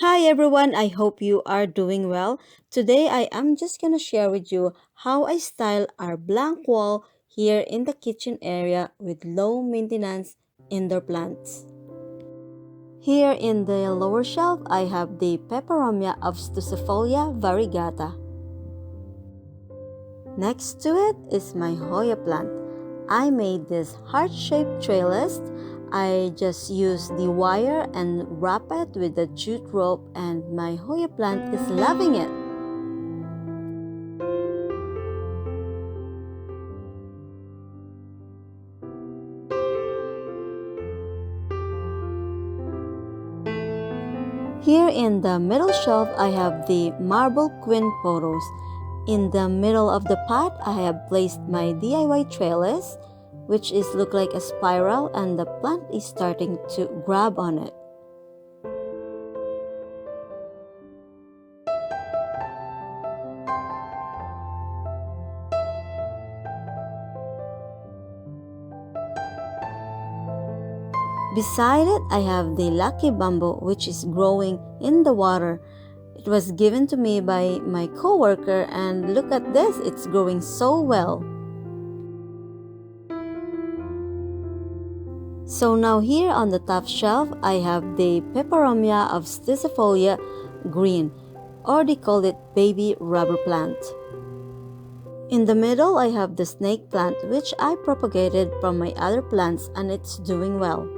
Hi everyone, I hope you are doing well. Today I am just gonna share with you how I style our blank wall here in the kitchen area with low maintenance indoor plants. Here in the lower shelf, I have the peperomia of Stucifolia variegata. Next to it is my Hoya plant. I made this heart-shaped trellis. I just used the wire and wrap it with the jute rope and my Hoya plant is loving it. Here in the middle shelf, I have the marble queen photos. In the middle of the pot, I have placed my DIY trellis, which is look like a spiral and the plant is starting to grab on it. Beside it, I have the lucky bamboo which is growing in the water. It was given to me by my coworker and look at this, it's growing so well. So now here on the top shelf, I have the peperomia of Sticifolia green, or they call it baby rubber plant. In the middle, I have the snake plant which I propagated from my other plants and it's doing well.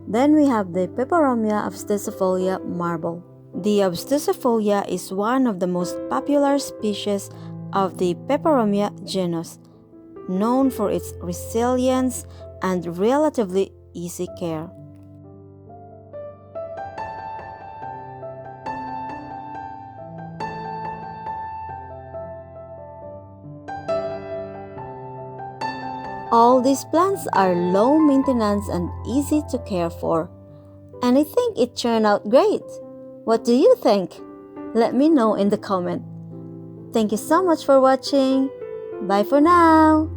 Then we have the peperomia of Sticifolia marble. The obstusifolia is one of the most popular species of the peperomia genus, known for its resilience and relatively easy care. All these plants are low maintenance and easy to care for, and I think it turned out great. What do you think? Let me know in the comment. Thank you so much for watching. Bye for now.